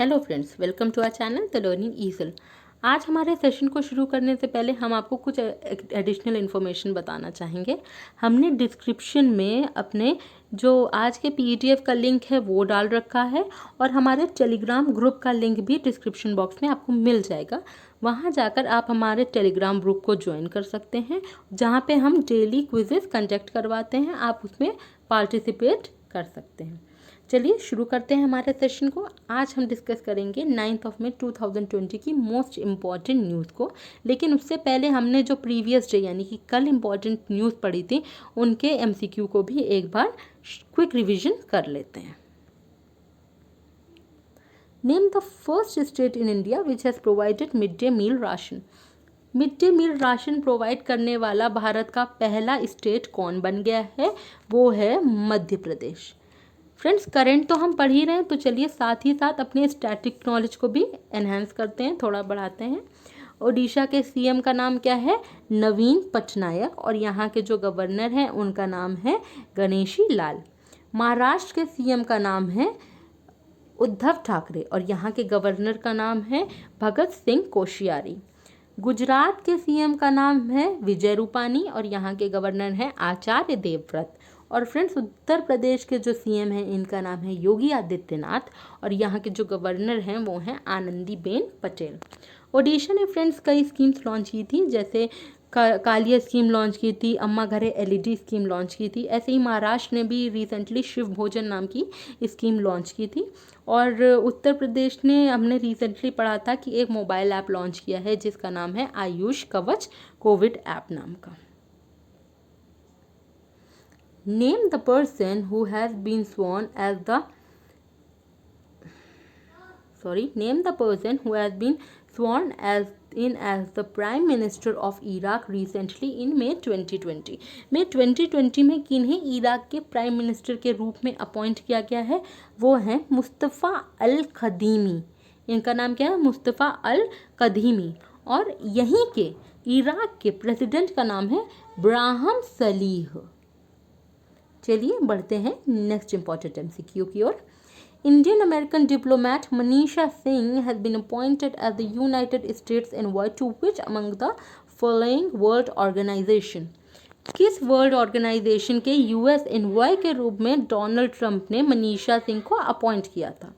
Hello friends, welcome to our channel the learning easel. आज हमारे session को शुरू करने से पहले हम आपको कुछ एडिशनल इन्फॉर्मेशन बताना चाहेंगे। हमने डिस्क्रिप्शन में अपने जो आज के पीडीएफ का लिंक है वो डाल रखा है और हमारे टेलीग्राम ग्रुप का लिंक भी डिस्क्रिप्शन बॉक्स में आपको मिल जाएगा। वहाँ जाकर आप हमारे टेलीग्राम ग्रुप को ज्वाइन कर सकते हैं, जहाँ पे हम डेली क्विजेस कंडक्ट करवाते हैं। आप उसमें पार्टिसिपेट कर सकते हैं। चलिए शुरू करते हैं हमारे सेशन को। आज हम डिस्कस करेंगे 9 मई 2020 की मोस्ट इम्पॉर्टेंट न्यूज़ को। लेकिन उससे पहले हमने जो प्रीवियस डे यानी कि कल इम्पॉर्टेंट न्यूज़ पढ़ी थी उनके एमसीक्यू को भी एक बार क्विक रिवीजन कर लेते हैं। Name the first state in India which has provided mid day meal ration. Mid day meal ration provide करने वाला भारत का पहला स्टेट कौन बन गया है? वो है मध्य प्रदेश। फ्रेंड्स, करंट तो हम पढ़ ही रहे हैं, तो चलिए साथ ही साथ अपने स्टैटिक नॉलेज को भी एनहांस करते हैं, थोड़ा बढ़ाते हैं। ओडिशा के सीएम का नाम क्या है? नवीन पटनायक। और यहाँ के जो गवर्नर हैं उनका नाम है गणेशी लाल। महाराष्ट्र के सीएम का नाम है उद्धव ठाकरे और यहाँ के गवर्नर का नाम है भगत सिंह कोश्यारी। गुजरात के सीएम का नाम है विजय रूपानी और यहाँ के गवर्नर हैं आचार्य देवव्रत। और फ्रेंड्स, उत्तर प्रदेश के जो सीएम हैं इनका नाम है योगी आदित्यनाथ और यहाँ के जो गवर्नर हैं वो हैं आनंदीबेन पटेल। ओडिशा ने फ्रेंड्स कई स्कीम्स लॉन्च की थी, जैसे कालिया स्कीम लॉन्च की थी, अम्मा घरे एलईडी स्कीम लॉन्च की थी। ऐसे ही महाराष्ट्र ने भी रिसेंटली शिव भोजन नाम की स्कीम लॉन्च की थी। और उत्तर प्रदेश ने हमने रिसेंटली पढ़ा था कि एक मोबाइल ऐप लॉन्च किया है जिसका नाम है आयुष कवच कोविड ऐप नाम का। Name the person who has been sworn as the the Prime Minister of Iraq recently in May 2020। May 2020 में किन्हें इराक के प्राइम मिनिस्टर के रूप में अपॉइंट किया गया है? वो हैं मुस्तफ़ा अल खदीमी। इनका नाम क्या है? मुस्तफ़ा अल कदीमी। और यहीं के इराक के प्रेसिडेंट का नाम है ब्राहम सलीह। चलिए बढ़ते हैं नेक्स्ट इंपॉर्टेंट एमसीक्यू की ओर। Indian American diplomat Manisha Singh has been appointed as the United States envoy to which among the following world organization. किस वर्ल्ड ऑर्गेनाइजेशन के यूएस एनवॉय के रूप में डोनाल्ड ट्रंप ने मनीषा सिंह को अपॉइंट किया था?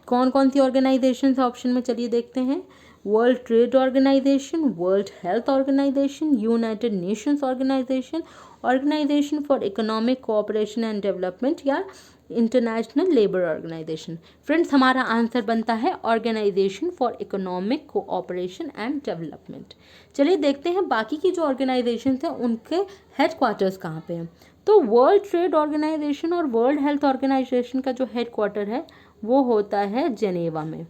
कौन कौन सी ऑर्गेनाइजेशन ऑप्शन में चलिए देखते हैं। World trade organisation, world health organisation, united nations organisation, organisation for economic cooperation and development या इंटरनेशनल लेबर ऑर्गेनाइजेशन। फ्रेंड्स, हमारा आंसर बनता है organisation for economic cooperation and development. चलिए देखते हैं बाकी की जो ऑर्गेनाइजेशन हैं उनके हेडक्वार्टर्स कहाँ पे हैं। तो वर्ल्ड ट्रेड ऑर्गेनाइजेशन और वर्ल्ड हेल्थ ऑर्गेनाइजेशन का जो हेडक्वार्टर है वो होता है जेनेवा में।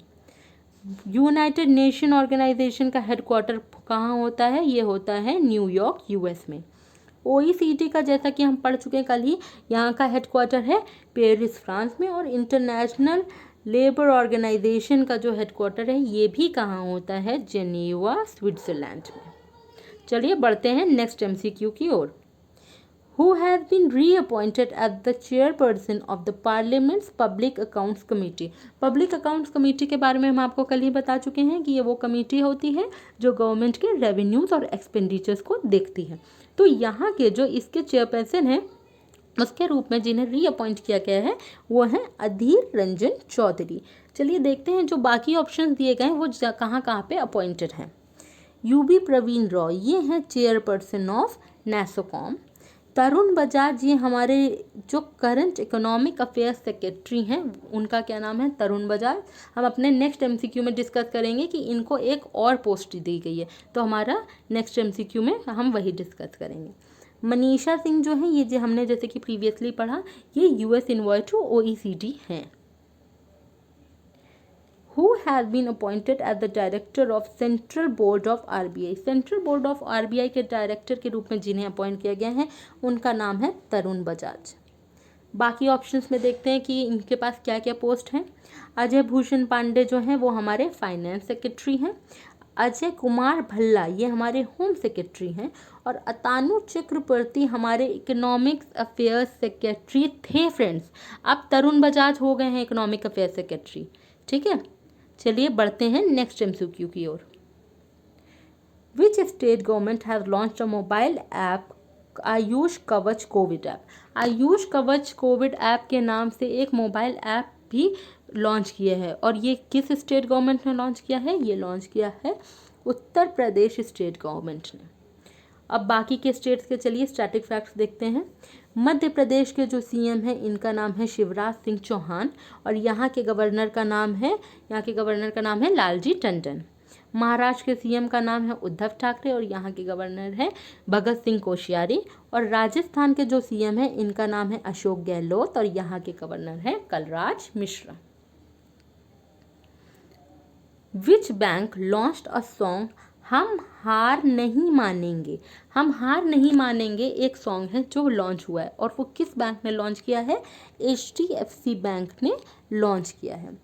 यूनाइटेड नेशन ऑर्गेनाइजेशन का हेडक्वार्टर कहाँ होता है? ये होता है न्यूयॉर्क यूएस में। ओईसीडी का जैसा कि हम पढ़ चुके हैं कल ही, यहाँ का हेडक्वार्टर है पेरिस फ्रांस में। और इंटरनेशनल लेबर ऑर्गेनाइजेशन का जो हेडक्वार्टर है ये भी कहाँ होता है? जेनेवा स्विट्जरलैंड में। चलिए बढ़ते हैं नेक्स्ट एमसीक्यू की ओर। Who has been reappointed as the chairperson of the Parliament's Public Accounts Committee? Public Accounts Committee के बारे में हम आपको कल ही बता चुके हैं कि ये वो कमेटी होती है जो गवर्नमेंट के रेवेन्यूज और एक्सपेंडिचर्स को देखती है। तो यहाँ के जो इसके चेयरपर्सन हैं उसके रूप में जिन्हें रीअपॉइंट किया गया है वो हैं अधीर रंजन चौधरी। चलिए देखते हैं जो बाकी ऑप्शन दिए गए हैं वो कहाँ कहाँ पे अपॉइंटेड हैं। यूबी प्रवीण रॉय, ये हैं चेयरपर्सन ऑफ नेसोकॉम। तरुण बजाज, ये हमारे जो करंट इकोनॉमिक अफेयर्स सेक्रेटरी हैं उनका क्या नाम है? तरुण बजाज। हम अपने नेक्स्ट एमसीक्यू में डिस्कस करेंगे कि इनको एक और पोस्ट दी गई है, तो हमारा नेक्स्ट एमसीक्यू में हम वही डिस्कस करेंगे। मनीषा सिंह जो है ये जो हमने जैसे कि प्रीवियसली पढ़ा, ये यूएस इनवॉय टू ओईसीडी हैं। Who has been appointed as the director of Central Board of RBI? Central Board of RBI के डायरेक्टर के रूप में जिन्हें अपॉइंट किया गया है उनका नाम है तरुण बजाज। बाकी ऑप्शंस में देखते हैं कि इनके पास क्या क्या पोस्ट हैं। अजय भूषण पांडे जो हैं वो हमारे फाइनेंस सेक्रेटरी हैं। अजय कुमार भल्ला ये हमारे होम सेक्रेटरी हैं। और अतानु चक्रवर्ती हमारे इकोनॉमिक्स अफेयर्स सेक्रेटरी थे फ्रेंड्स। अब तरुण बजाज हो गए हैं इकोनॉमिक अफेयर्स सेक्रेटरी। ठीक है, चलिए बढ़ते हैं नेक्स्ट MCQ की ओर। Which state government has launched a mobile app Ayush Kavach COVID app. Ayush Kavach COVID app के नाम से एक मोबाइल ऐप भी लॉन्च किया है, और ये किस स्टेट गवर्नमेंट ने लॉन्च किया है? ये लॉन्च किया है उत्तर प्रदेश स्टेट गवर्नमेंट ने। अब बाकी के स्टेट्स के चलिए स्टैटिक फैक्ट्स देखते हैं। मध्य प्रदेश के जो CM हैं इनका नाम है शिवराज सिंह चौहान, और यहाँ के गवर्नर का नाम है लालजी टंडन। महाराष्ट्र के CM का नाम है उद्धव ठाकरे, और यहाँ के गवर्नर हैं भगत सिंह कोश्यारी। और राजस्थान के जो CM हैं इनका नाम है अशोक गहलोत, और यहाँ के गवर्नर हैं Kalraj Mishra. Which bank launched a song हम हार नहीं मानेंगे। हम हार नहीं मानेंगे एक सॉन्ग है जो लॉन्च हुआ है, और वो किस बैंक ने लॉन्च किया है? HDFC बैंक ने लॉन्च किया है।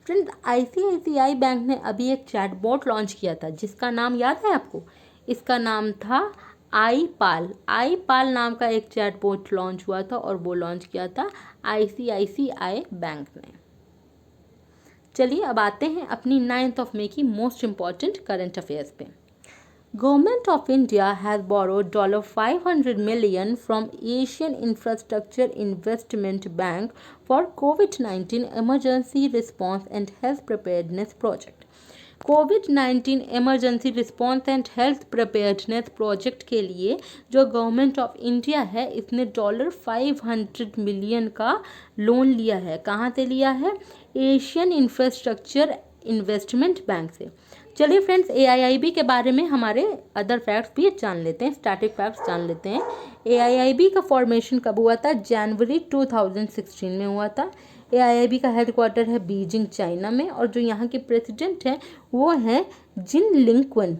फ्रेंड्स, ICICI बैंक ने अभी एक चैटबॉट लॉन्च किया था जिसका नाम याद है आपको? इसका नाम था आई पाल नाम का एक चैटबॉट लॉन्च हुआ था, और वो लॉन्च किया था ICICI बैंक ने। चलिए अब आते हैं अपनी 9 मई की मोस्ट इम्पॉर्टेंट करंट अफेयर्स पे। Government of India has borrowed $500 million from Asian infrastructure investment bank for covid emergency response and health preparedness project. Covid emergency response and health preparedness project के लिए जो गवर्नमेंट ऑफ इंडिया है इसने $500 million का loan लिया है। कहाँ से लिया है? एशियन इंफ्रास्ट्रक्चर इन्वेस्टमेंट बैंक से। चलिए फ्रेंड्स, AIIB के बारे में हमारे अदर फैक्ट्स भी जान लेते हैं, स्टैटिक फैक्ट्स जान लेते हैं। AIIB का फॉर्मेशन कब हुआ था? जनवरी 2016 में हुआ था। AIIB का हेडक्वार्टर है बीजिंग चाइना में, और जो यहाँ के प्रेसिडेंट हैं वो हैं जिन लिंक्वन।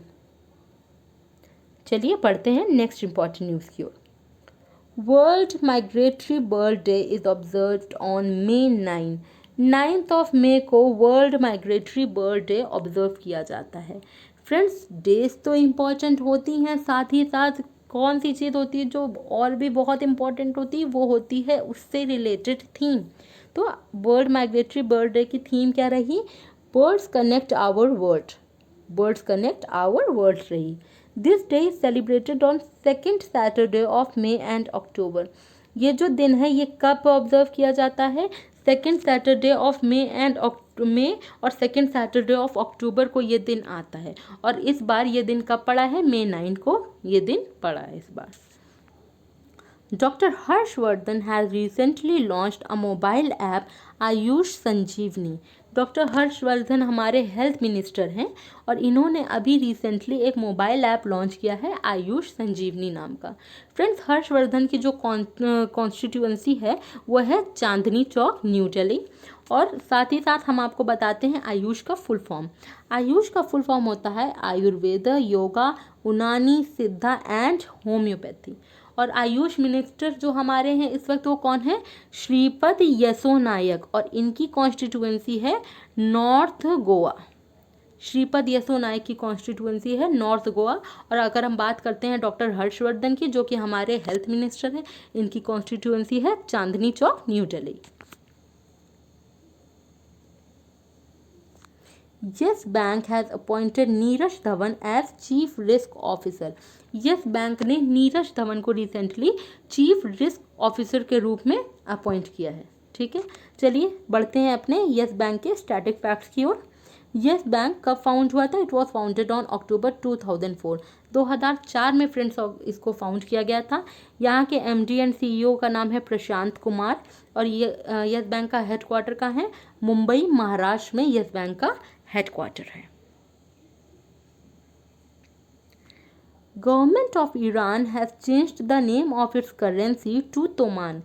चलिए पढ़ते हैं नेक्स्ट इंपॉर्टेंट न्यूज़ की ओर। World migratory bird day is observed on May 9 मई को world migratory bird day observe किया जाता है। फ्रेंड्स, डेज तो इम्पॉर्टेंट होती हैं, साथ ही साथ कौन सी चीज़ होती है जो और भी बहुत इम्पॉर्टेंट होती है? वो होती है उससे रिलेटेड थीम। तो वर्ल्ड माइग्रेटरी बर्ड डे की थीम क्या रही? Birds connect our world. Birds connect our world रही। This day is celebrated on second Saturday of May and October. ये जो दिन है ये कब ऑब्जर्व किया जाता है? Second Saturday of May and May और सेकेंड सैटरडे ऑफ अक्टूबर को ये दिन आता है। और इस बार ये दिन कब पड़ा है? May 9 को ये दिन पड़ा है इस बार। Dr. Harshvardhan has recently launched a mobile app Ayush Sanjeevani. Doctor Harshvardhan हमारे हेल्थ मिनिस्टर हैं, और इन्होंने अभी रिसेंटली एक मोबाइल ऐप लॉन्च किया है आयुष संजीवनी नाम का। फ्रेंड्स, हर्षवर्धन की जो कॉन्स्टिट्यूएंसी है वो है चांदनी चौक, न्यू दिल्ली। और साथ ही साथ हम आपको बताते हैं आयुष का फुल फॉर्म। आयुष का फुल फॉर्म होता है आयुर्वेद, योगा, उनानी, सिद्धा एंड होम्योपैथी। और आयुष मिनिस्टर जो हमारे हैं इस वक्त वो कौन है? श्रीपद यसो नायक, और इनकी कॉन्स्टिट्यूएंसी है नॉर्थ गोवा। श्रीपद यसो नायक की कॉन्स्टिट्यूएंसी है नॉर्थ गोवा। और अगर हम बात करते हैं डॉक्टर हर्षवर्धन की, जो कि हमारे हेल्थ मिनिस्टर हैं, इनकी कॉन्स्टिट्यूएंसी है Chandni Chowk, New Delhi. Yes Bank has appointed Neeraj Dhawan as chief risk officer. Yes Bank ने नीरज धवन को रिसेंटली चीफ रिस्क ऑफिसर के रूप में अपॉइंट किया है। ठीक है, चलिए बढ़ते हैं अपने येस बैंक के स्टैटिक फैक्ट्स की ओर। येस बैंक कब फाउंड हुआ था? It was founded on October 2004। 2004 में फ्रेंड्स इसको फाउंड किया गया था। यहाँ के MD एंड CEO का नाम है प्रशांत कुमार, और ये येस बैंक का हेडक्वार्टर का है मुंबई, महाराष्ट्र में येस बैंक का हेडक्वार्टर है। Government of Iran has changed the name of its currency to toman.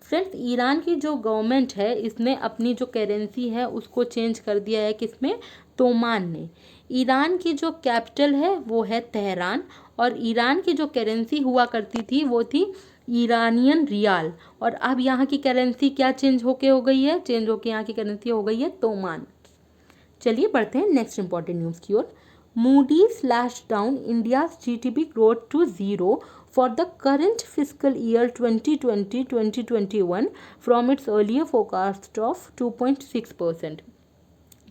Friends, Iran की जो गवर्नमेंट है इसने अपनी जो करेंसी है उसको चेंज कर दिया है। किसमें? तोमान ने। ईरान की जो कैपिटल है वो है तेहरान, और ईरान की जो करेंसी हुआ करती थी वो थी ईरानियन रियाल। और अब यहाँ की करेंसी क्या चेंज होके हो गई है? चेंज होके यहाँ की करेंसी हो गई है तोमान। चलिए बढ़ते हैं नेक्स्ट इंपॉर्टेंट न्यूज़ की ओर। Moody slash down India's GDP growth to 0 for the current fiscal year 2020-2021 from its earlier forecast of 2.6%.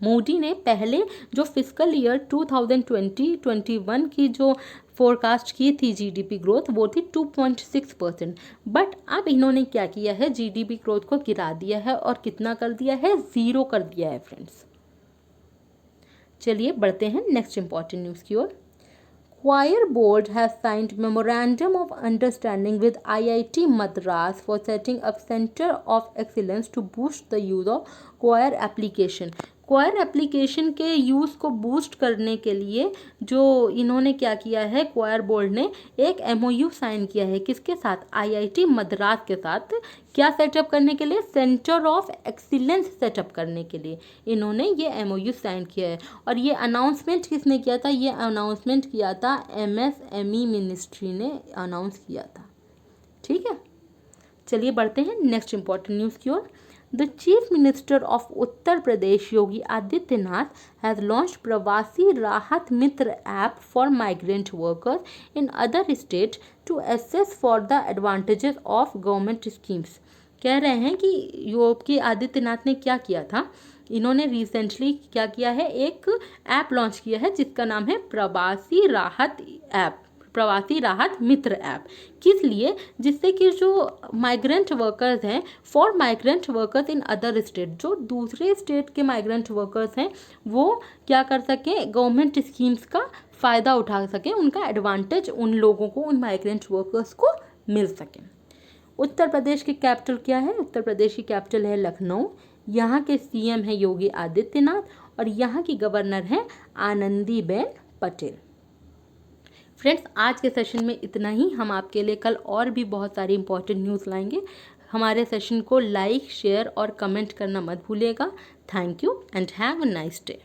Modi ने पहले जो फिस्कल ईयर 2020-21 की जो फोरकास्ट की थी जीडीपी ग्रोथ वो थी 2.6%, बट अब इन्होंने क्या किया है, जीडीपी ग्रोथ को गिरा दिया है और कितना कर दिया है, 0 कर दिया है फ्रेंड्स। चलिए बढ़ते हैं नेक्स्ट इंपॉर्टेंट न्यूज़ की ओर। Choir Board has signed Memorandum of Understanding with IIT Madras for setting up Center of Excellence to boost the use of choir application। Choir application के यूज़ को बूस्ट करने के लिए जो इन्होंने क्या किया है, क्वायर बोर्ड ने एक MOU साइन किया है, किसके साथ, IIT मद्रास के साथ। क्या सेटअप करने के लिए, सेंटर ऑफ एक्सीलेंस सेटअप करने के लिए इन्होंने ये MOU साइन किया है। और ये अनाउंसमेंट किसने किया था, ये अनाउंसमेंट किया था MSME मिनिस्ट्री ने अनाउंस किया था। ठीक है, चलिए बढ़ते हैं नेक्स्ट इंपॉर्टेंट न्यूज़ की ओर। The Chief Minister of Uttar Pradesh Yogi Adityanath has launched Pravasi Rahat Mitra app for migrant workers in other states to assess for the advantages of government schemes। कह रहे हैं कि योगी आदित्यनाथ ने क्या किया था, इन्होंने रिसेंटली क्या किया है, एक ऐप लॉन्च किया है जिसका नाम है प्रवासी राहत ऐप, प्रवासी राहत मित्र ऐप। किस लिए, जिससे कि जो माइग्रेंट वर्कर्स हैं, for migrant workers in other state, जो दूसरे स्टेट के माइग्रेंट वर्कर्स हैं वो क्या कर सकें, गवर्नमेंट स्कीम्स का फ़ायदा उठा सकें, उनका एडवांटेज उन लोगों को, उन माइग्रेंट वर्कर्स को मिल सके। उत्तर प्रदेश की कैपिटल क्या है, उत्तर प्रदेश की कैपिटल है लखनऊ। यहाँ के CM है योगी आदित्यनाथ और यहाँ की गवर्नर हैं आनंदीबेन पटेल। फ्रेंड्स, आज के सेशन में इतना ही। हम आपके लिए कल और भी बहुत सारी इंपॉर्टेंट न्यूज़ लाएंगे। हमारे सेशन को लाइक, शेयर और कमेंट करना मत भूलिएगा। Thank you and have a nice day.